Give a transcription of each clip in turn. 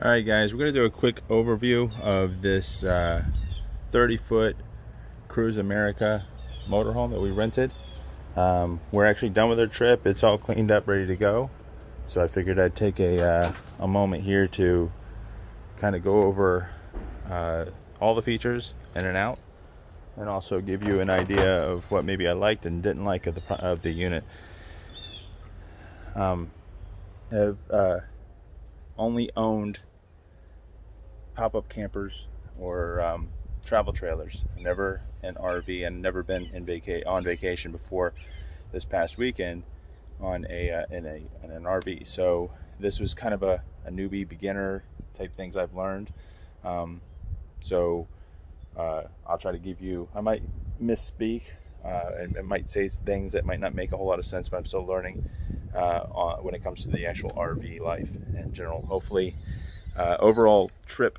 Alright guys, we're going to do a quick overview of this 30-foot Cruise America motorhome that we rented. We're actually done with our trip. It's all cleaned up, ready to go. So I figured I'd take a moment here to kind of go over all the features in and out, and also give you an idea of what maybe I liked and didn't like of the unit. I've only owned pop-up campers or travel trailers, never an RV, and never been on vacation before this past weekend on in an RV. So this was kind of a newbie, beginner type things I've learned. So I'll try to give you, I might misspeak and I might say things that might not make a whole lot of sense, but I'm still learning when it comes to the actual RV life in general. Hopefully overall trip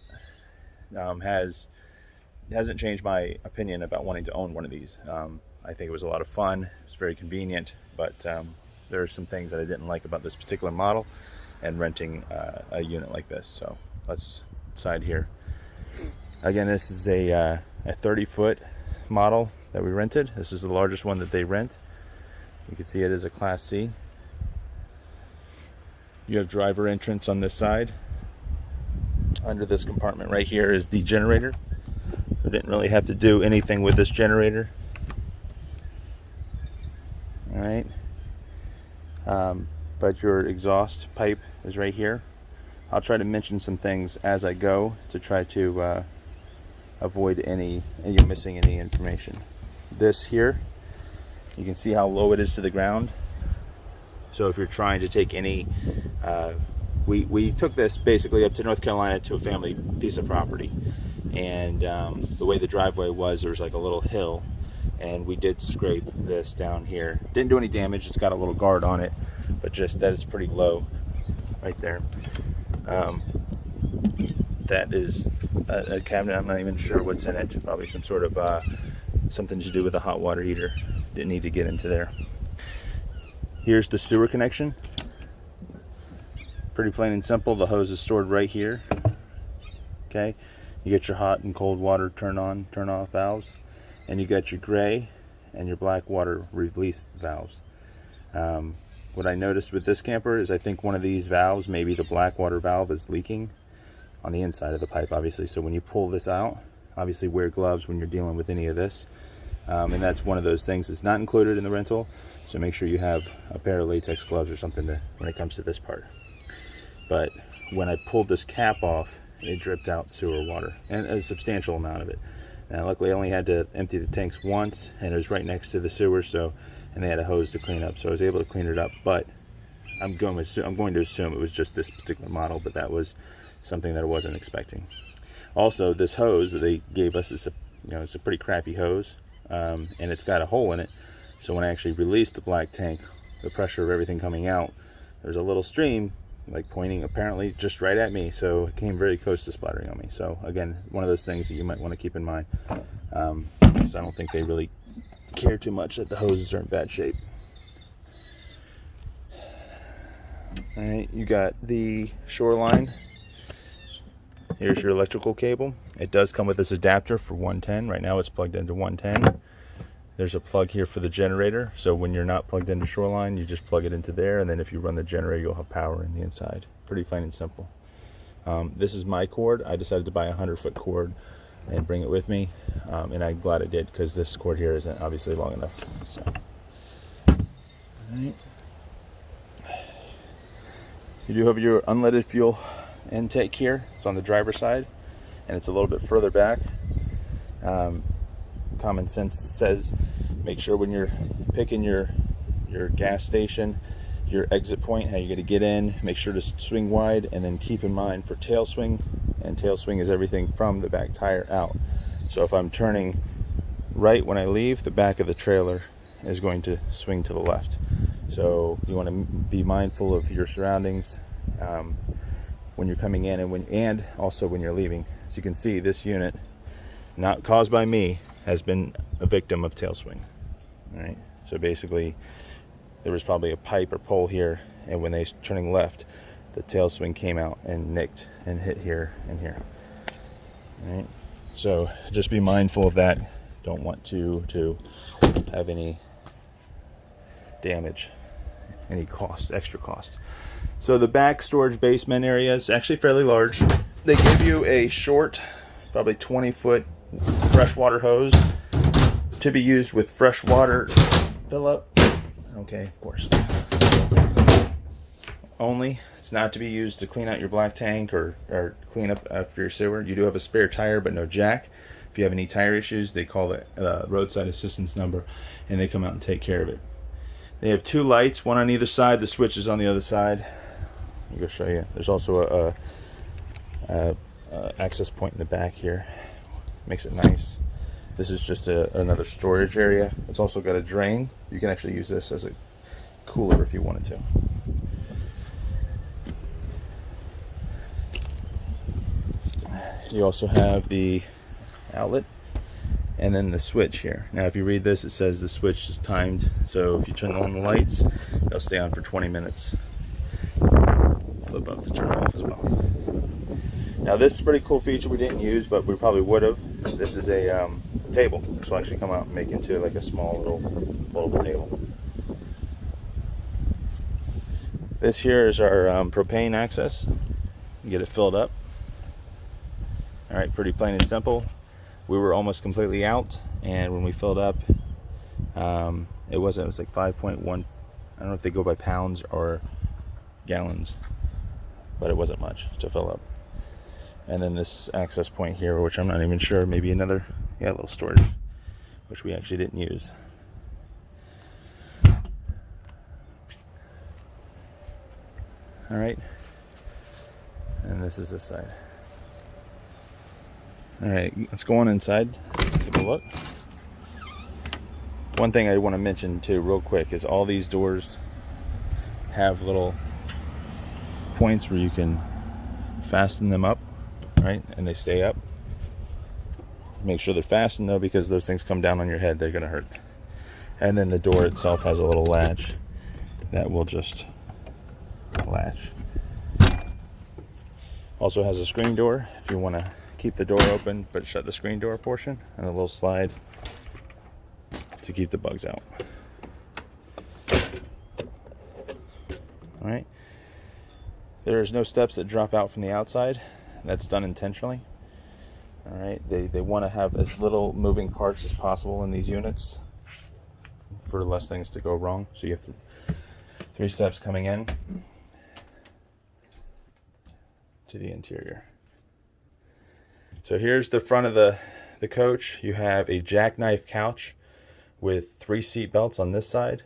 hasn't changed my opinion about wanting to own one of these. I think it was a lot of fun. It was very convenient, but there are some things that I didn't like about this particular model and renting a unit like this. So let's decide here. Again, this is a 30-foot model that we rented. This is the largest one that they rent. You can see it is a Class C. You have driver entrance on this side. Under this compartment right here is the generator. We didn't really have to do anything with this generator. Alright. But your exhaust pipe is right here. I'll try to mention some things as I go to try to avoid you missing any information. This here, you can see how low it is to the ground. So if you're trying to take any we took this basically up to North Carolina to a family piece of property, and the way the driveway was, there was like a little hill, and we did scrape this down here. Didn't do any damage. It's got a little guard on it, but just that it's pretty low right there. That is a cabinet. I'm not even sure what's in it. Probably some sort of something to do with a hot water heater. Didn't need to get into there. Here's the sewer connection. Pretty plain and simple. The hose is stored right here. Okay, you get your hot and cold water turn on, turn off valves, and you got your gray and your black water release valves. What I noticed with this camper is I think one of these valves, maybe the black water valve, is leaking on the inside of the pipe, obviously. So when you pull this out, obviously wear gloves when you're dealing with any of this. And that's one of those things that's not included in the rental. So make sure you have a pair of latex gloves or something when it comes to this part. But when I pulled this cap off, it dripped out sewer water, and a substantial amount of it. Now luckily I only had to empty the tanks once, and it was right next to the sewer, and they had a hose to clean up, so I was able to clean it up. But I'm going to assume it was just this particular model, but that was something that I wasn't expecting. Also, this hose that they gave us is it's a pretty crappy hose, and it's got a hole in it. So when I actually released the black tank, the pressure of everything coming out, there's a little stream like pointing apparently just right at me, so it came very close to splattering on me. So again, one of those things that you might want to keep in mind, because I don't think they really care too much that the hoses are in bad shape. All right, you got the Shoreline. Here's your electrical cable. It does come with this adapter for 110. Right now it's plugged into 110. There's a plug here for the generator, so when you're not plugged into Shoreline, you just plug it into there, and then if you run the generator, you'll have power in the inside. Pretty plain and simple. This is my cord. I decided to buy a 100-foot cord and bring it with me, and I'm glad I did, because this cord here isn't obviously long enough. So, all right. You do have your unleaded fuel intake here. It's on the driver's side, and it's a little bit further back. Common sense says make sure when you're picking your gas station, your exit point, how you're going to get in, make sure to swing wide, and then keep in mind for tail swing, and tail swing is everything from the back tire out. So if I'm turning right when I leave, the back of the trailer is going to swing to the left. So you want to be mindful of your surroundings when you're coming in, and also when you're leaving. As you can see, this unit, not caused by me, has been a victim of tail swing. All right, so basically there was probably a pipe or pole here, and when they're turning left, the tail swing came out and nicked and hit here and here. All right, so just be mindful of that. Don't want to have any damage, any cost, extra cost. So the back storage basement area is actually fairly large. They give you a short, probably 20-foot freshwater hose to be used with freshwater fill up. Okay, of course. Only. It's not to be used to clean out your black tank or clean up after your sewer. You do have a spare tire, but no jack. If you have any tire issues, they call it roadside assistance number, and they come out and take care of it. They have 2 lights, one on either side. The switch is on the other side. I'm going to show you. There's also a access point in the back here. Makes it nice. This is just another storage area. It's also got a drain. You can actually use this as a cooler if you wanted to. You also have the outlet and then the switch here. Now if you read this, it says the switch is timed, so if you turn on the lights, they'll stay on for 20 minutes. Flip up to turn off as well. Now this is a pretty cool feature we didn't use, but we probably would have. This is a table. This will actually come out and make into like a small little foldable table. This here is our propane access. You get it filled up. All right, pretty plain and simple. We were almost completely out, and when we filled up, it was like 5.1. I don't know if they go by pounds or gallons, but it wasn't much to fill up. And then this access point here, which I'm not even sure, maybe another, yeah, little storage, which we actually didn't use. All right, and this is this side. All right, let's go on inside, take a look. One thing I want to mention too real quick is all these doors have little points where you can fasten them up, right? And they stay up. Make sure they're fastened though, because those things come down on your head, they're gonna hurt. And then the door itself has a little latch that will just latch. Also has a screen door if you want to keep the door open but shut the screen door portion, and a little slide to keep the bugs out. All right, there's no steps that drop out from the outside. That's done intentionally. All right, they want to have as little moving parts as possible in these units for less things to go wrong. So you have 3 steps coming in to the interior. So here's the front of the coach. You have a jackknife couch with 3 seat belts on this side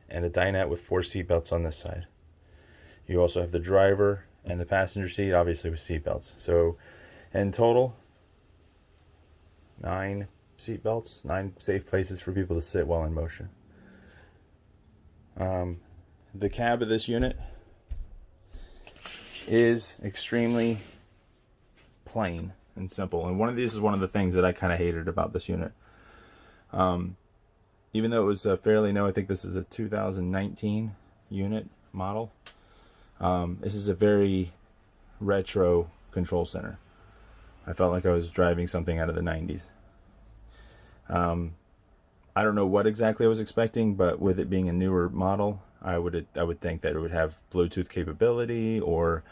and a dinette with 4 seat belts on this side. You also have the driver and the passenger seat, obviously with seat belts. So in total, 9 seat belts, 9 safe places for people to sit while in motion. The cab of this unit is extremely plain and simple, and this is one of the things that I kind of hated about this unit. Even though it was fairly new, I think this is a 2019 unit model. This is a very retro control center. I felt like I was driving something out of the 90s. I don't know what exactly I was expecting, but with it being a newer model, I would think that it would have Bluetooth capability or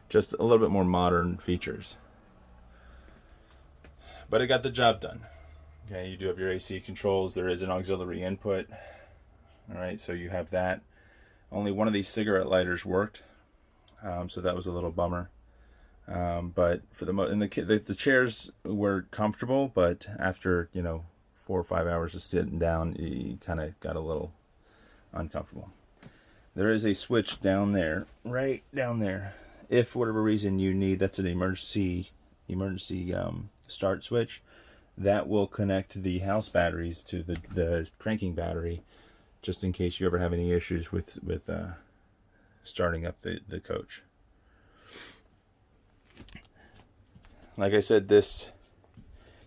just a little bit more modern features. But it got the job done. Okay, you do have your AC controls. There is an auxiliary input. All right, so you have that. Only one of these cigarette lighters worked, so that was a little bummer. But for the chairs were comfortable, but after 4 or 5 hours of sitting down, you kind of got a little uncomfortable. There is a switch down there, right down there. If for whatever reason you need, that's an emergency start switch. That will connect the house batteries to the cranking battery, just in case you ever have any issues with starting up the coach. Like I said, this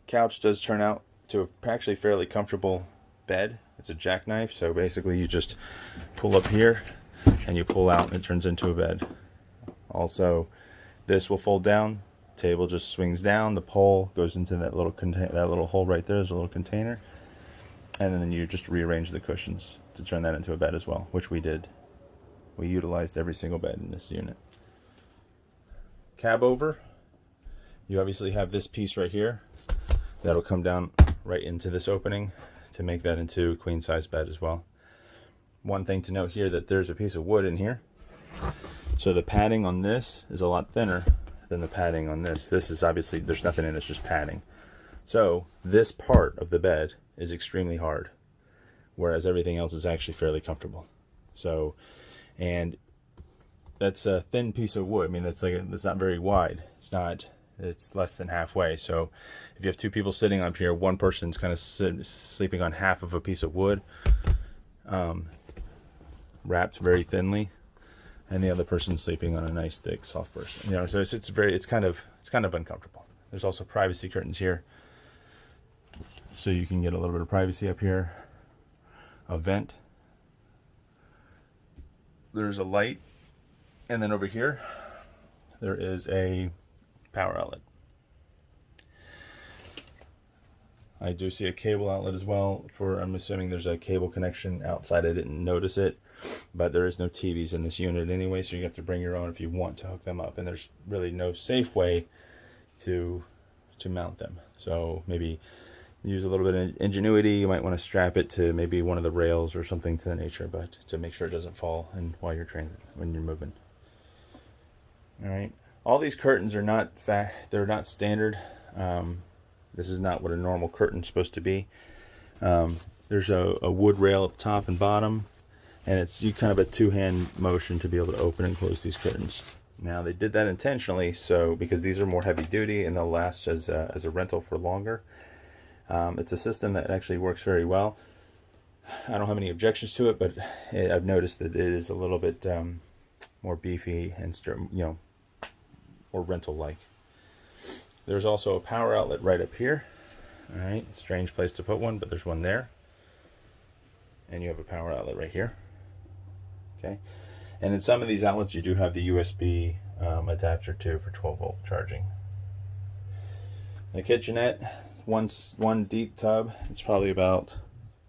couch does turn out to actually fairly comfortable bed. It's a jackknife, so basically you just pull up here and you pull out and it turns into a bed. Also, this will fold down. Table just swings down. The pole goes into that little hole right there. There's a little container, and then you just rearrange the cushions to turn that into a bed as well, which we did. We utilized every single bed in this unit. Cab over. You obviously have this piece right here that'll come down right into this opening to make that into a queen size bed as well. One thing to note here, that there's a piece of wood in here, so the padding on this is a lot thinner than the padding on this. This is obviously, there's nothing in it, it's just padding. So this part of the bed is extremely hard, whereas everything else is actually fairly comfortable. So, and that's a thin piece of wood. I mean, that's not very wide. It's less than halfway. So if you have two people sitting up here, one person's kind of sleeping on half of a piece of wood, wrapped very thinly, and the other person's sleeping on a nice thick soft person. You know, so it's kind of uncomfortable. There's also privacy curtains here, so you can get a little bit of privacy up here. A vent. There's a light, and then over here there is a power outlet. I do see a cable outlet as well. I'm assuming there's a cable connection outside. I didn't notice it, but there is no TVs in this unit anyway, so you have to bring your own if you want to hook them up, and there's really no safe way to mount them. So maybe use a little bit of ingenuity. You might want to strap it to maybe one of the rails or something to the nature, but to make sure it doesn't fall and while you're when you're moving. All right. All these curtains are not they're not standard. This is not what a normal curtain's supposed to be. There's a wood rail up top and bottom, and it's kind of a two-hand motion to be able to open and close these curtains. Now they did that intentionally, so because these are more heavy duty and they'll last as a rental for longer. It's a system that actually works very well. I don't have any objections to it, but I've noticed that it is a little bit more beefy and more rental-like. There's also a power outlet right up here. All right, strange place to put one, but there's one there. And you have a power outlet right here. Okay, and in some of these outlets you do have the USB adapter too for 12-volt charging. The kitchenette, one deep tub. It's probably about,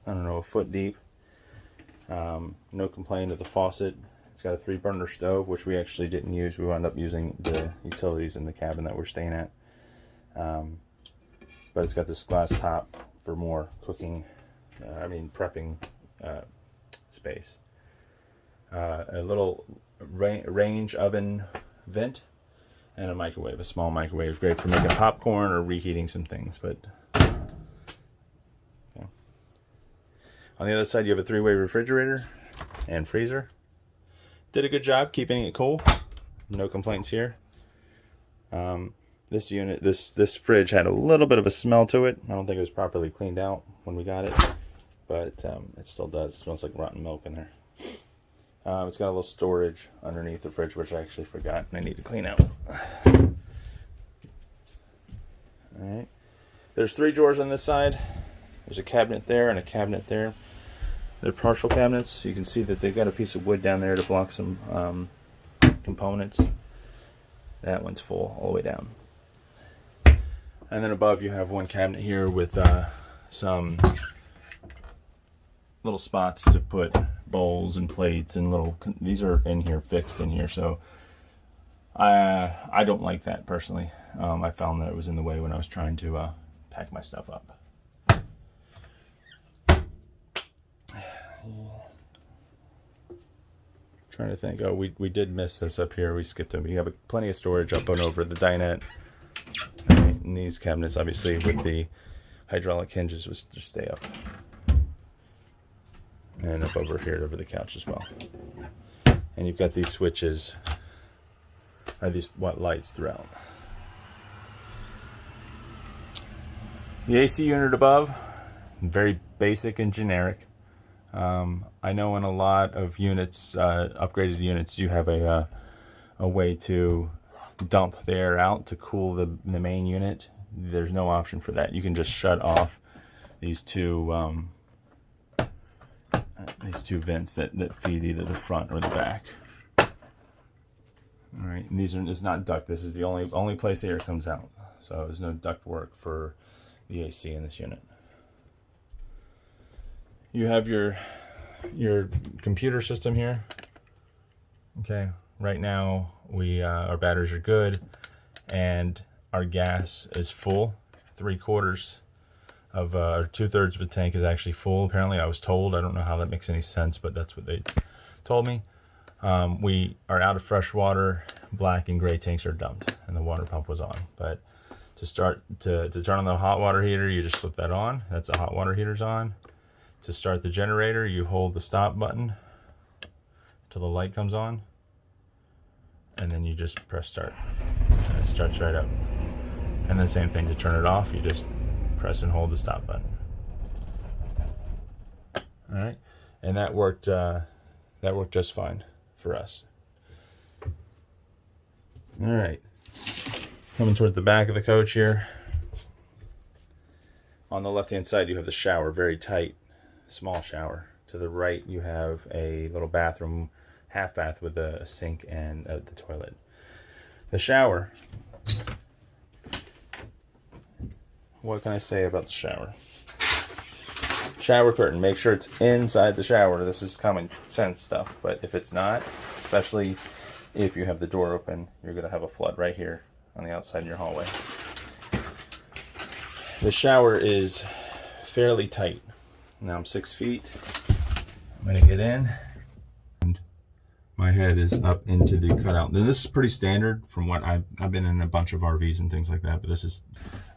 I don't know, a foot deep. No complaint of the faucet. It's got a 3-burner stove, which we actually didn't use. We wound up using the utilities in the cabin that we're staying at. But it's got this glass top for more cooking, prepping space. A little range oven vent, and a microwave, a small microwave, great for making popcorn or reheating some things. But okay. On the other side, you have a 3-way refrigerator and freezer. Did a good job keeping it cool. No complaints here. This unit, this fridge had a little bit of a smell to it. I don't think it was properly cleaned out when we got it, but it still does. It smells like rotten milk in there. It's got a little storage underneath the fridge, which I actually forgot and I need to clean out. All right. There's 3 drawers on this side. There's a cabinet there and a cabinet there. They're partial cabinets. You can see that they've got a piece of wood down there to block some components. That one's full all the way down. And then above you have one cabinet here with some little spots to put bowls and plates and these are in here, fixed in here. So I don't like that personally. I found that it was in the way when I was trying to pack my stuff up. Trying to think. Oh, we did miss this up here. We skipped them. You have plenty of storage up and over the dinette. Right, and these cabinets, obviously, with the hydraulic hinges, would just stay up. And up over here, over the couch as well. And you've got these switches, or these lights throughout. The AC unit above, very basic and generic. I know in a lot of units, upgraded units, you have a way to dump the air out to cool the main unit. There's no option for that. You can just shut off these two vents that feed either the front or the back. All right, and it's not duct. This is the only place the air comes out. So there's no duct work for the AC in this unit. You have your computer system here. Okay, right now our batteries are good, and our gas is full. 3/4 of or 2/3 of the tank is actually full. Apparently, I was told. I don't know how that makes any sense, but that's what they told me. We are out of fresh water. Black and gray tanks are dumped, and the water pump was on. But to start to turn on the hot water heater, you just flip that on. That's the hot water heater's on. To start the generator, you hold the stop button till the light comes on, and then you just press start, and it starts right up. And the same thing to turn it off, you just press and hold the stop button. All right, and that worked just fine for us. All right, coming toward the back of the coach here. On the left-hand side, you have the shower, very tight, small shower. To the right, you have a little bathroom, half bath with a sink and the toilet. The shower, what can I say about the shower? Shower curtain, make sure it's inside the shower. This is common sense stuff, but if it's not, especially if you have the door open, you're going to have a flood right here on the outside in your hallway. The shower is fairly tight. Now I'm 6 feet. I'm going to get in, and my head is up into the cutout. Now this is pretty standard from what I've been in a bunch of RVs and things like that, but this is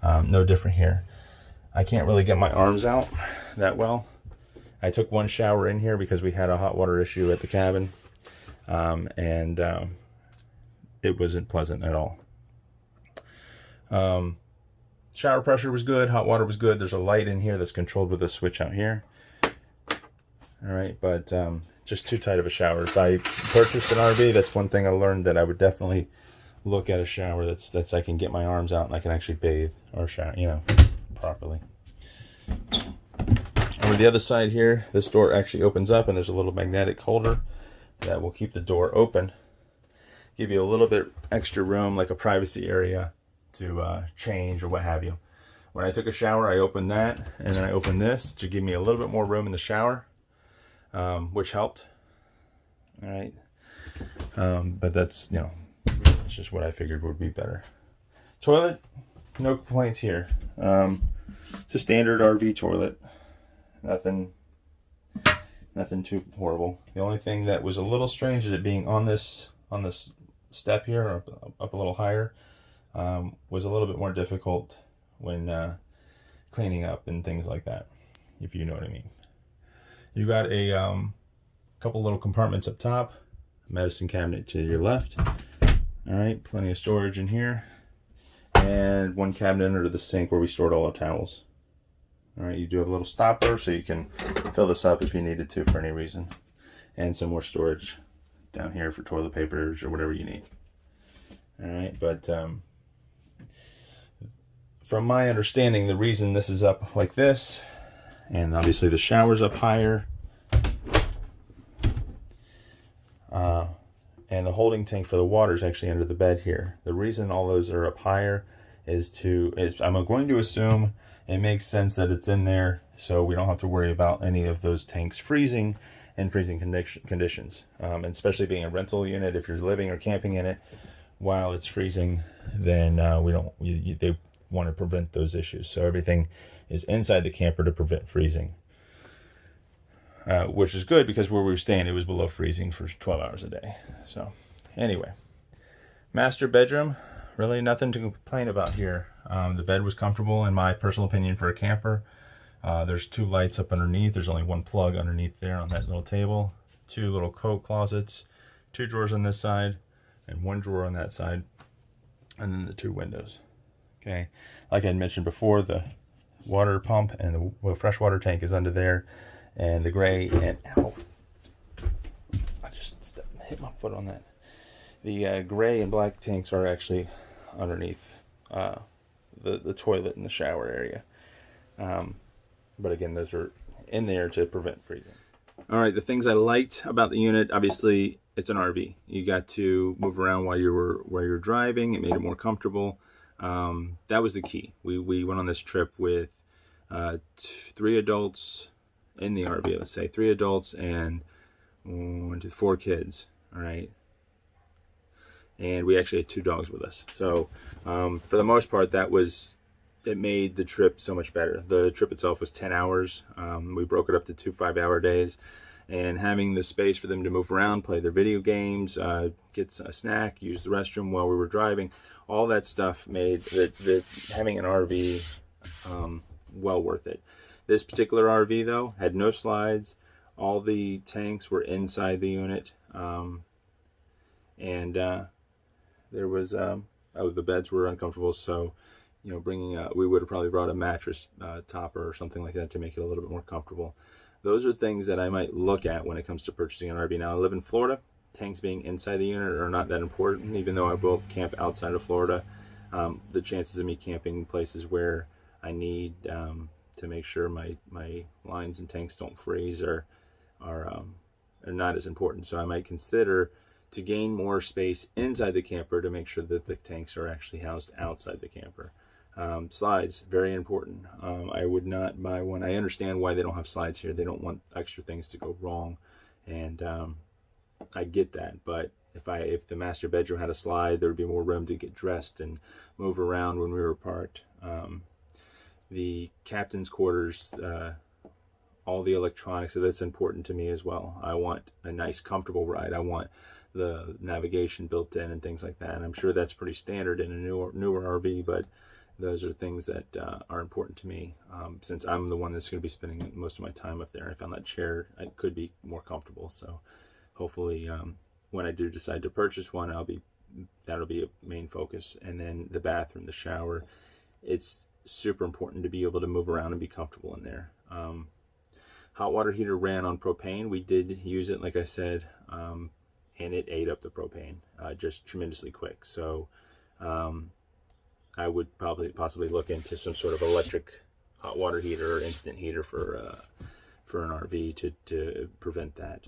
no different here. I can't really get my arms out that well. I took one shower in here because we had a hot water issue at the cabin, and it wasn't pleasant at all. Shower pressure was good, hot water was good. There's a light in here that's controlled with a switch out here. All right, but just too tight of a shower. If I purchased an RV, that's one thing I learned, that I would definitely look at a shower that's I can get my arms out and I can actually bathe or shower, properly. Over the other side here, this door actually opens up, and there's a little magnetic holder that will keep the door open, give you a little bit extra room, like a privacy area to change or what have you. When I took a shower, I opened that, and then I opened this to give me a little bit more room in the shower, which helped. All right, but that's it's just what I figured would be better. Toilet, no complaints here. It's a standard RV toilet. Nothing too horrible. The only thing that was a little strange is it being on this step here, or up a little higher, was a little bit more difficult when cleaning up and things like that, if you know what I mean. You got a couple little compartments up top, medicine cabinet to your left. All right, plenty of storage in here, and one cabinet under the sink where we stored all our towels. All right, you do have a little stopper so you can fill this up if you needed to for any reason, and some more storage down here for toilet papers or whatever you need. All right, but from my understanding, the reason this is up like this, and obviously the shower's up higher, and the holding tank for the water is actually under the bed here. The reason all those are up higher is I'm going to assume it makes sense that it's in there so we don't have to worry about any of those tanks freezing in freezing conditions. And especially being a rental unit, if you're living or camping in it while it's freezing, then they want to prevent those issues. So everything is inside the camper to prevent freezing, which is good because where we were staying, it was below freezing for 12 hours a day. So anyway, master bedroom, really nothing to complain about here. The bed was comfortable, in my personal opinion, for a camper. There's 2 lights up underneath. There's only 1 plug underneath there on that little table. 2 little coat closets, 2 drawers on this side, and 1 drawer on that side, and then the 2 windows. Okay, like I had mentioned before, the water pump and the freshwater tank is under there, and the gray and ow, I just hit my foot on that. The gray and black tanks are actually underneath the toilet and the shower area. But again, those are in there to prevent freezing. All right, the things I liked about the unit, obviously, it's an RV. You got to move around while you were driving. It made it more comfortable. That was the key. We went on this trip with 3 adults in the RV. Let's say 3 adults and 4 kids. All right. And we actually had 2 dogs with us. So for the most part, it made the trip so much better. The trip itself was 10 hours. We broke it up to 2 5-hour days. And having the space for them to move around, play their video games, get a snack, use the restroom while we were driving, all that stuff made having an RV well worth it. This particular RV, though, had no slides. All the tanks were inside the unit. There was the beds were uncomfortable, so we would have probably brought a mattress topper or something like that to make it a little bit more comfortable. Those are things that I might look at when it comes to purchasing an RV. Now, I live in Florida. Tanks being inside the unit are not that important, even though I will camp outside of Florida. The chances of me camping places where I need to make sure my lines and tanks don't freeze are not as important. So I might consider to gain more space inside the camper to make sure that the tanks are actually housed outside the camper. Slides, very important. I would not buy one. I understand why they don't have slides here. They don't want extra things to go wrong, and I get that. But if the master bedroom had a slide, there would be more room to get dressed and move around when we were apart. The captain's quarters, all the electronics, so that's important to me as well. I want a nice, comfortable ride. I want the navigation built in and things like that. And I'm sure that's pretty standard in a newer RV, but those are things that are important to me, since I'm the one that's going to be spending most of my time up there. I found that chair could be more comfortable, so hopefully when I do decide to purchase one, that'll be a main focus. And then the bathroom, the shower, it's super important to be able to move around and be comfortable in there. Hot water heater ran on propane. We did use it, like I said, and it ate up the propane just tremendously quick. So I would possibly look into some sort of electric hot water heater or instant heater for an RV to prevent that.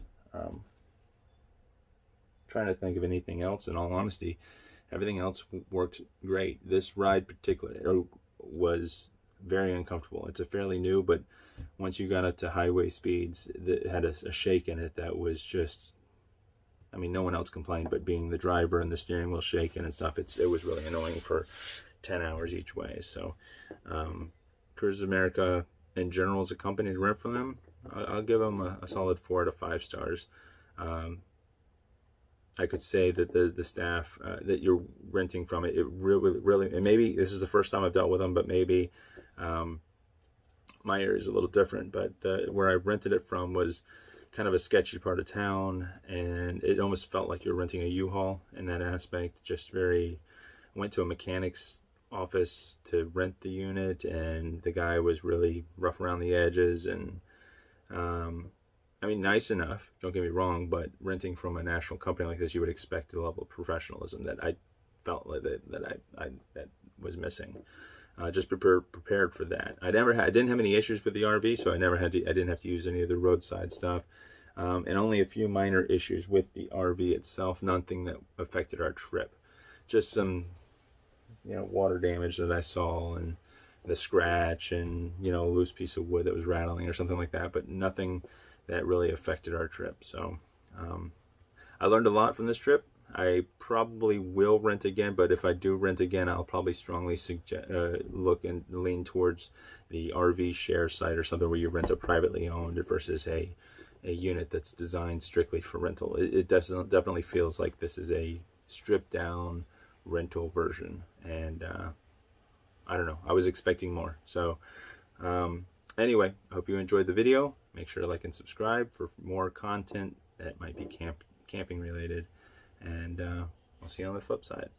Trying to think of anything else. In all honesty, everything else worked great. This ride particularly was very uncomfortable. It's a fairly new, but once you got up to highway speeds, it had a shake in it that was just, I mean, no one else complained, but being the driver and the steering wheel shaking and stuff, it was really annoying for 10 hours each way. So Cruises America in general as a company to rent from them, I'll give them a solid 4 out of 5 stars. I could say that the staff that you're renting from, it really, and maybe this is the first time I've dealt with them, but maybe my area is a little different, but where I rented it from was kind of a sketchy part of town, and it almost felt like you're renting a U-Haul in that aspect. Just I went to a mechanic's office to rent the unit, and the guy was really rough around the edges, and I mean, nice enough, don't get me wrong, but renting from a national company like this, you would expect a level of professionalism that I felt like that was missing. Just prepared for that. I didn't have any issues with the RV, so I didn't have to use any of the roadside stuff, and only a few minor issues with the RV itself. Nothing that affected our trip. Just some, water damage that I saw, and the scratch, and a loose piece of wood that was rattling or something like that, but nothing that really affected our trip. So I learned a lot from this trip. I probably will rent again, but if I do rent again, I'll probably strongly look and lean towards the RV share site or something where you rent a privately owned versus a unit that's designed strictly for rental. It definitely feels like this is a stripped down rental version, and I don't know, I was expecting more. So anyway, I hope you enjoyed the video. Make sure to like and subscribe for more content that might be camping related, and I'll see you on the flip side.